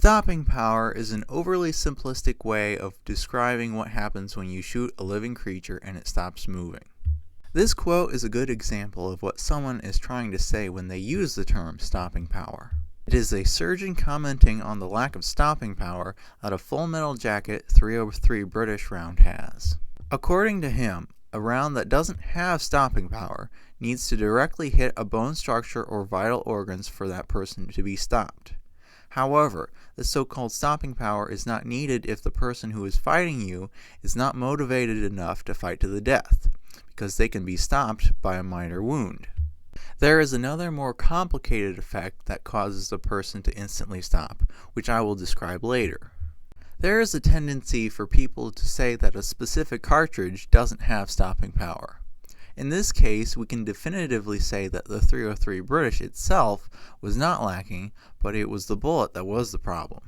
Stopping power is an overly simplistic way of describing what happens when you shoot a living creature and it stops moving. This quote is a good example of what someone is trying to say when they use the term stopping power. It is a surgeon commenting on the lack of stopping power that a Full Metal Jacket .303 British round has. According to him, a round that doesn't have stopping power needs to directly hit a bone structure or vital organs for that person to be stopped. However, the so-called stopping power is not needed if the person who is fighting you is not motivated enough to fight to the death, because they can be stopped by a minor wound. There is another more complicated effect that causes the person to instantly stop, which I will describe later. There is a tendency for people to say that a specific cartridge doesn't have stopping power. In this case, we can definitively say that the .303 British itself was not lacking, but it was the bullet that was the problem.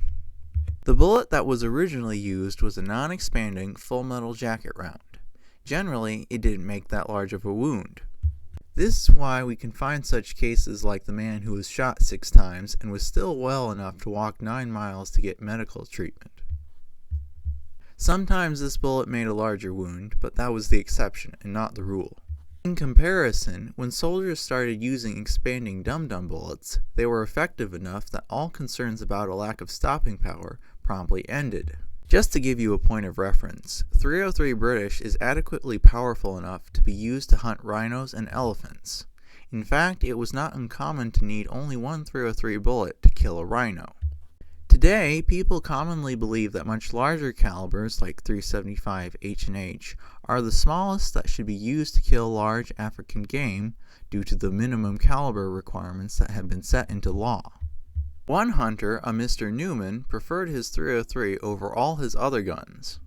The bullet that was originally used was a non-expanding Full Metal Jacket round. Generally, it didn't make that large of a wound. This is why we can find such cases like the man who was shot 6 times and was still well enough to walk 9 miles to get medical treatment. Sometimes this bullet made a larger wound, but that was the exception and not the rule. In comparison, when soldiers started using expanding dum-dum bullets, they were effective enough that all concerns about a lack of stopping power promptly ended. Just to give you a point of reference, .303 British is adequately powerful enough to be used to hunt rhinos and elephants. In fact, it was not uncommon to need only one .303 bullet to kill a rhino. Today, people commonly believe that much larger calibers like .375 H&H are the smallest that should be used to kill large African game due to the minimum caliber requirements that have been set into law. One hunter, a Mr. Newman, preferred his .303 over all his other guns.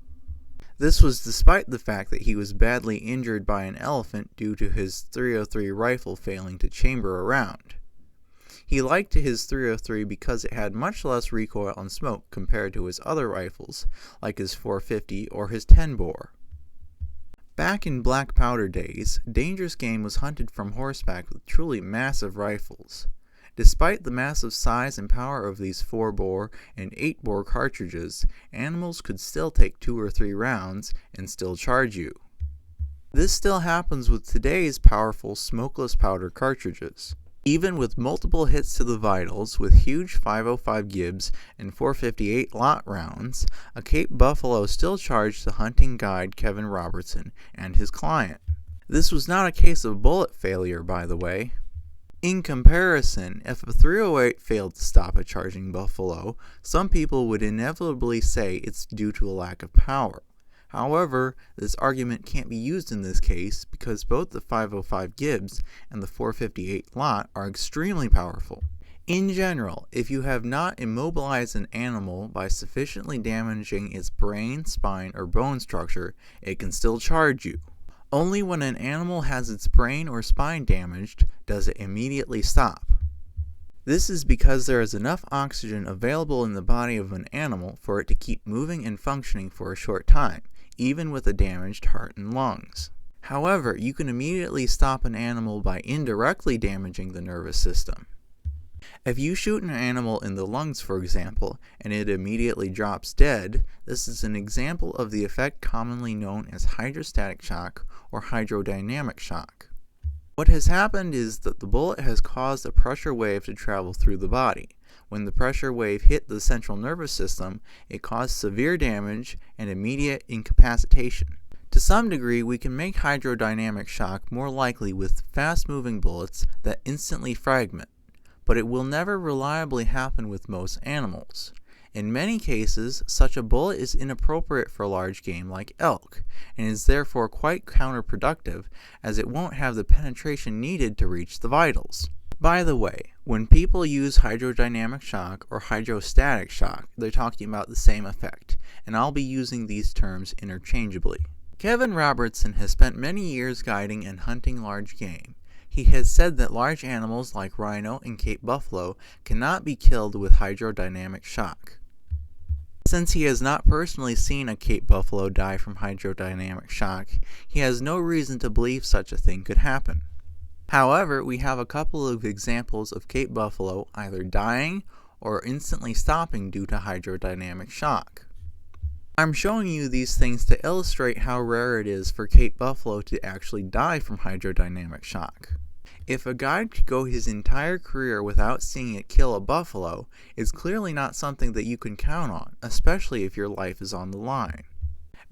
This was despite the fact that he was badly injured by an elephant due to his .303 rifle failing to chamber a round. He liked his .303 because it had much less recoil and smoke compared to his other rifles, like his .450 or his 10-bore. Back in black powder days, dangerous game was hunted from horseback with truly massive rifles. Despite the massive size and power of these 4-bore and 8-bore cartridges, animals could still take 2 or 3 rounds and still charge you. This still happens with today's powerful smokeless powder cartridges. Even with multiple hits to the vitals with huge 505 Gibbs and .458 lot rounds, a Cape Buffalo still charged the hunting guide Kevin Robertson and his client. This was not a case of bullet failure, by the way. In comparison, if a .308 failed to stop a charging buffalo, some people would inevitably say it's due to a lack of power. However, this argument can't be used in this case because both the 505 Gibbs and the .458 lot are extremely powerful. In general, if you have not immobilized an animal by sufficiently damaging its brain, spine, or bone structure, it can still charge you. Only when an animal has its brain or spine damaged does it immediately stop. This is because there is enough oxygen available in the body of an animal for it to keep moving and functioning for a short time, even with a damaged heart and lungs. However, you can immediately stop an animal by indirectly damaging the nervous system. If you shoot an animal in the lungs, for example, and it immediately drops dead, this is an example of the effect commonly known as hydrostatic shock or hydrodynamic shock. What has happened is that the bullet has caused a pressure wave to travel through the body. When the pressure wave hit the central nervous system, it caused severe damage and immediate incapacitation. To some degree, we can make hydrodynamic shock more likely with fast-moving bullets that instantly fragment, but it will never reliably happen with most animals. In many cases, such a bullet is inappropriate for large game like elk, and is therefore quite counterproductive as it won't have the penetration needed to reach the vitals. By the way, when people use hydrodynamic shock or hydrostatic shock, they're talking about the same effect, and I'll be using these terms interchangeably. Kevin Robertson has spent many years guiding and hunting large game. He has said that large animals like rhino and Cape buffalo cannot be killed with hydrodynamic shock. Since he has not personally seen a Cape buffalo die from hydrodynamic shock, he has no reason to believe such a thing could happen. However, we have a couple of examples of Cape buffalo either dying or instantly stopping due to hydrodynamic shock. I'm showing you these things to illustrate how rare it is for Cape buffalo to actually die from hydrodynamic shock. If a guide could go his entire career without seeing it kill a buffalo, it's clearly not something that you can count on, especially if your life is on the line.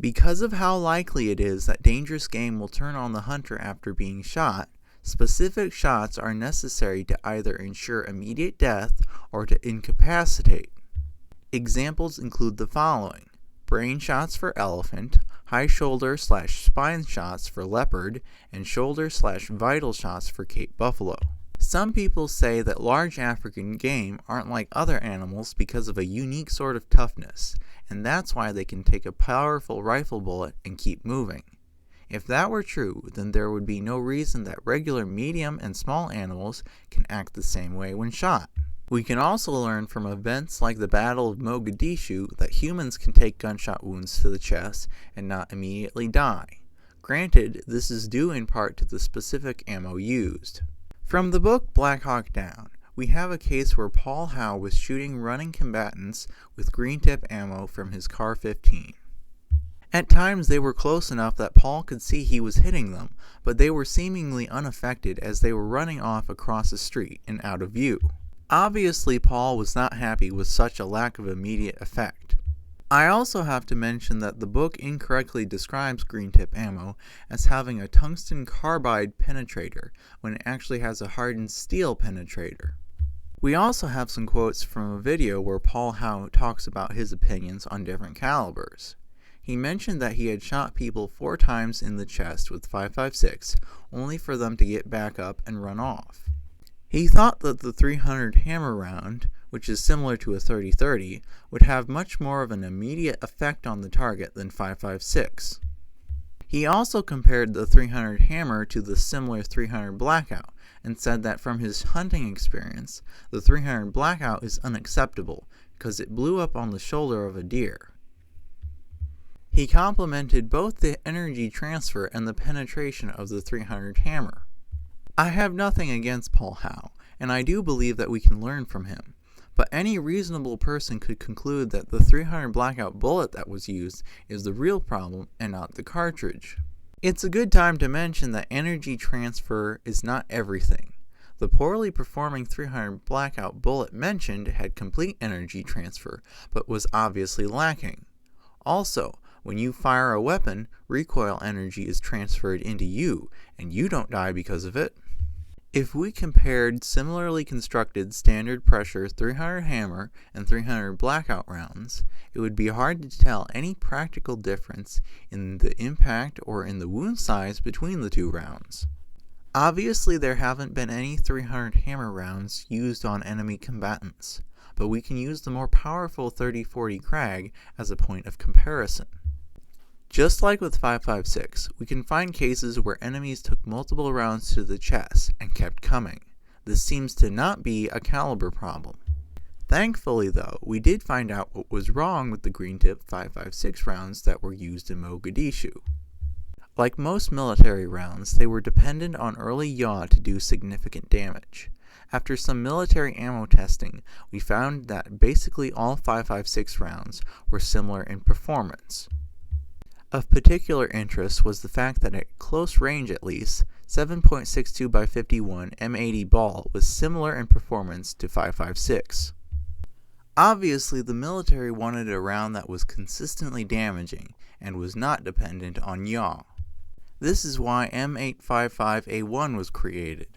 Because of how likely it is that dangerous game will turn on the hunter after being shot, specific shots are necessary to either ensure immediate death or to incapacitate. Examples include the following: brain shots for elephant, high shoulder/spine shots for leopard, and shoulder/vital shots for Cape buffalo. Some people say that large African game aren't like other animals because of a unique sort of toughness, and that's why they can take a powerful rifle bullet and keep moving. If that were true, then there would be no reason that regular medium and small animals can act the same way when shot. We can also learn from events like the Battle of Mogadishu that humans can take gunshot wounds to the chest and not immediately die. Granted, this is due in part to the specific ammo used. From the book Black Hawk Down, we have a case where Paul Howe was shooting running combatants with green tip ammo from his Car-15. At times they were close enough that Paul could see he was hitting them, but they were seemingly unaffected as they were running off across the street and out of view. Obviously, Paul was not happy with such a lack of immediate effect. I also have to mention that the book incorrectly describes green tip ammo as having a tungsten carbide penetrator when it actually has a hardened steel penetrator. We also have some quotes from a video where Paul Howe talks about his opinions on different calibers. He mentioned that he had shot people 4 times in the chest with 5.56, only for them to get back up and run off. He thought that the 300 hammer round, which is similar to a 30-30, would have much more of an immediate effect on the target than 5.56. He also compared the 300 hammer to the similar 300 blackout, and said that from his hunting experience, the 300 blackout is unacceptable because it blew up on the shoulder of a deer. He complimented both the energy transfer and the penetration of the 300 hammer. I have nothing against Paul Howe, and I do believe that we can learn from him, but any reasonable person could conclude that the 300 blackout bullet that was used is the real problem and not the cartridge. It's a good time to mention that energy transfer is not everything. The poorly performing 300 blackout bullet mentioned had complete energy transfer, but was obviously lacking. Also, when you fire a weapon, recoil energy is transferred into you, and you don't die because of it. If we compared similarly constructed standard pressure 300 hammer and 300 blackout rounds, it would be hard to tell any practical difference in the impact or in the wound size between the two rounds. Obviously, there haven't been any 300 hammer rounds used on enemy combatants, but we can use the more powerful 30-40 Krag as a point of comparison. Just like with 5.56, we can find cases where enemies took multiple rounds to the chest and kept coming. This seems to not be a caliber problem. Thankfully though, we did find out what was wrong with the green tip 5.56 rounds that were used in Mogadishu. Like most military rounds, they were dependent on early yaw to do significant damage. After some military ammo testing, we found that basically all 5.56 rounds were similar in performance. Of particular interest was the fact that at close range at least, 7.62 by 51 M80 ball was similar in performance to 5.56. Obviously, the military wanted a round that was consistently damaging and was not dependent on yaw. This is why M855A1 was created.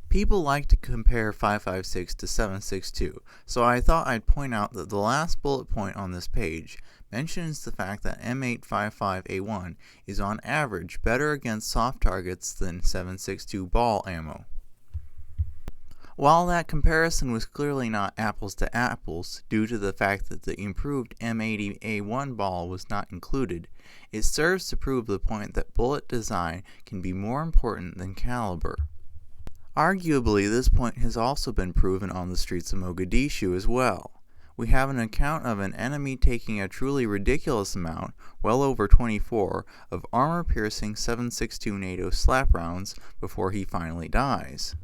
People like to compare 5.56 to 7.62, so I thought I'd point out that the last bullet point on this page mentions the fact that M855A1 is on average better against soft targets than 7.62 ball ammo. While that comparison was clearly not apples to apples due to the fact that the improved M80A1 ball was not included, it serves to prove the point that bullet design can be more important than caliber. Arguably, this point has also been proven on the streets of Mogadishu as well. We have an account of an enemy taking a truly ridiculous amount, well over 24, of armor-piercing 7.62 NATO slap rounds before he finally dies.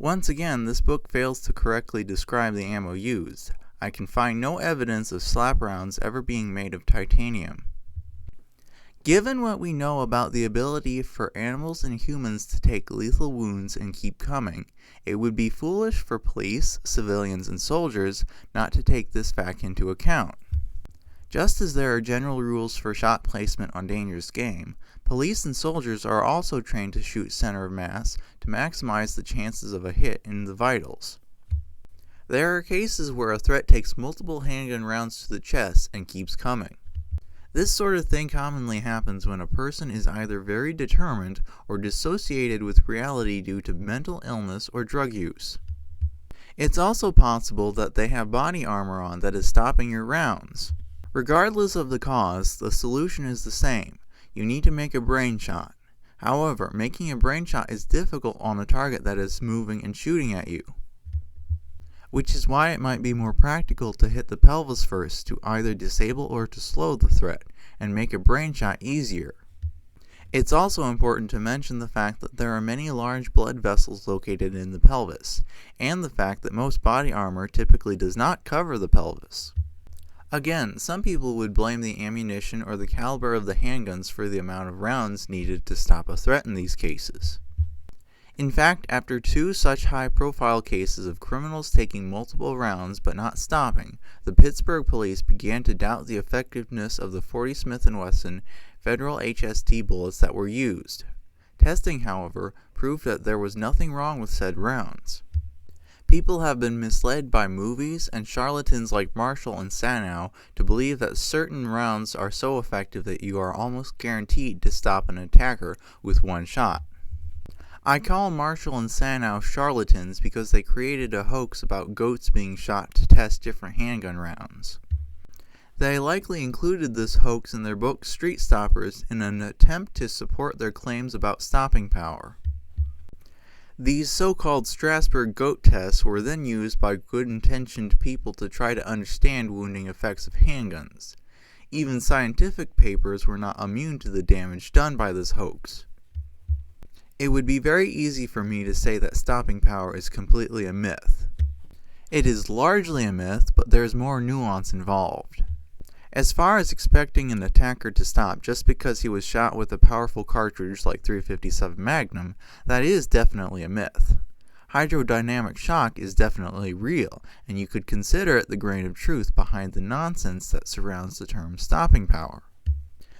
Once again, this book fails to correctly describe the ammo used. I can find no evidence of slap rounds ever being made of titanium. Given what we know about the ability for animals and humans to take lethal wounds and keep coming, it would be foolish for police, civilians, and soldiers not to take this fact into account. Just as there are general rules for shot placement on dangerous game, police and soldiers are also trained to shoot center of mass to maximize the chances of a hit in the vitals. There are cases where a threat takes multiple handgun rounds to the chest and keeps coming. This sort of thing commonly happens when a person is either very determined or dissociated with reality due to mental illness or drug use. It's also possible that they have body armor on that is stopping your rounds. Regardless of the cause, the solution is the same. You need to make a brain shot. However, making a brain shot is difficult on a target that is moving and shooting at you, which is why it might be more practical to hit the pelvis first to either disable or to slow the threat, and make a brain shot easier. It's also important to mention the fact that there are many large blood vessels located in the pelvis, and the fact that most body armor typically does not cover the pelvis. Again, some people would blame the ammunition or the caliber of the handguns for the amount of rounds needed to stop a threat in these cases. In fact, after 2 such high-profile cases of criminals taking multiple rounds but not stopping, the Pittsburgh police began to doubt the effectiveness of the .40 Smith & Wesson Federal HST bullets that were used. Testing, however, proved that there was nothing wrong with said rounds. People have been misled by movies and charlatans like Marshall and Sanow to believe that certain rounds are so effective that you are almost guaranteed to stop an attacker with one shot. I call Marshall and Sanow charlatans because they created a hoax about goats being shot to test different handgun rounds. They likely included this hoax in their book Street Stoppers in an attempt to support their claims about stopping power. These so-called Strasbourg goat tests were then used by good-intentioned people to try to understand wounding effects of handguns. Even scientific papers were not immune to the damage done by this hoax. It would be very easy for me to say that stopping power is completely a myth. It is largely a myth, but there is more nuance involved. As far as expecting an attacker to stop just because he was shot with a powerful cartridge like .357 Magnum, that is definitely a myth. Hydrodynamic shock is definitely real, and you could consider it the grain of truth behind the nonsense that surrounds the term stopping power.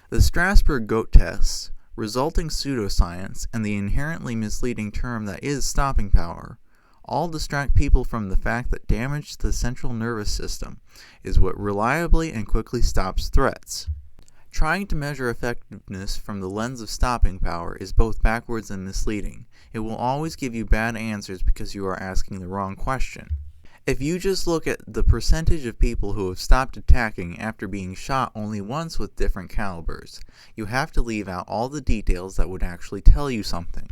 The Strasbourg goat tests, resulting pseudoscience, and the inherently misleading term that is stopping power all distract people from the fact that damage to the central nervous system is what reliably and quickly stops threats. Trying to measure effectiveness from the lens of stopping power is both backwards and misleading. It will always give you bad answers because you are asking the wrong question. If you just look at the percentage of people who have stopped attacking after being shot only once with different calibers, you have to leave out all the details that would actually tell you something.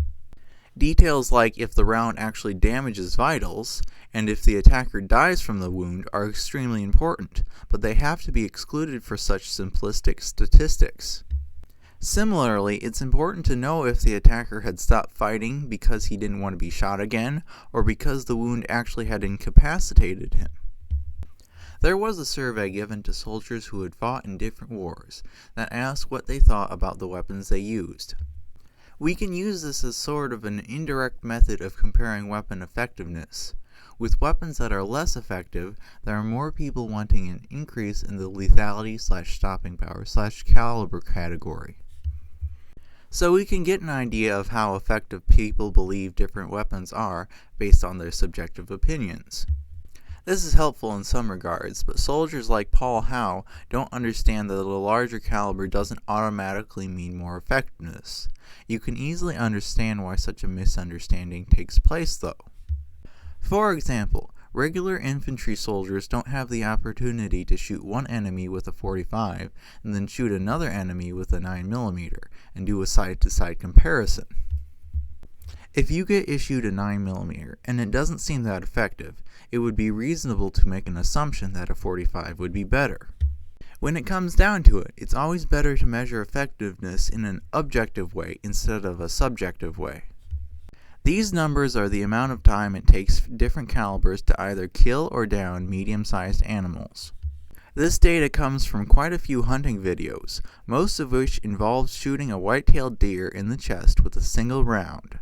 Details like if the round actually damages vitals, and if the attacker dies from the wound are extremely important, but they have to be excluded for such simplistic statistics. Similarly, it's important to know if the attacker had stopped fighting because he didn't want to be shot again, or because the wound actually had incapacitated him. There was a survey given to soldiers who had fought in different wars that asked what they thought about the weapons they used. We can use this as sort of an indirect method of comparing weapon effectiveness. With weapons that are less effective, there are more people wanting an increase in the lethality/stopping power/caliber category. So we can get an idea of how effective people believe different weapons are based on their subjective opinions. This is helpful in some regards, but soldiers like Paul Howe don't understand that a larger caliber doesn't automatically mean more effectiveness. You can easily understand why such a misunderstanding takes place, though. For example, regular infantry soldiers don't have the opportunity to shoot one enemy with a .45 and then shoot another enemy with a 9mm and do a side-to-side comparison. If you get issued a 9mm and it doesn't seem that effective, it would be reasonable to make an assumption that a .45 would be better. When it comes down to it, it's always better to measure effectiveness in an objective way instead of a subjective way. These numbers are the amount of time it takes different calibers to either kill or down medium-sized animals. This data comes from quite a few hunting videos, most of which involve shooting a white-tailed deer in the chest with a single round.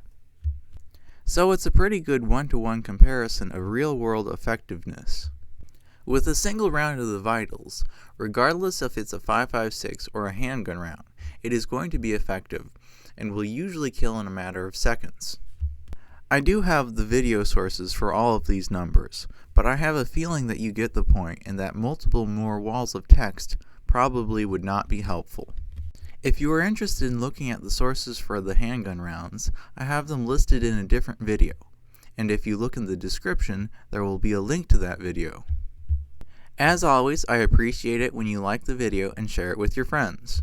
So it's a pretty good one-to-one comparison of real-world effectiveness. With a single round of the vitals, regardless if it's a 5.56 or a handgun round, it is going to be effective and will usually kill in a matter of seconds. I do have the video sources for all of these numbers, but I have a feeling that you get the point and that multiple more walls of text probably would not be helpful. If you are interested in looking at the sources for the handgun rounds, I have them listed in a different video, and if you look in the description, there will be a link to that video. As always, I appreciate it when you like the video and share it with your friends.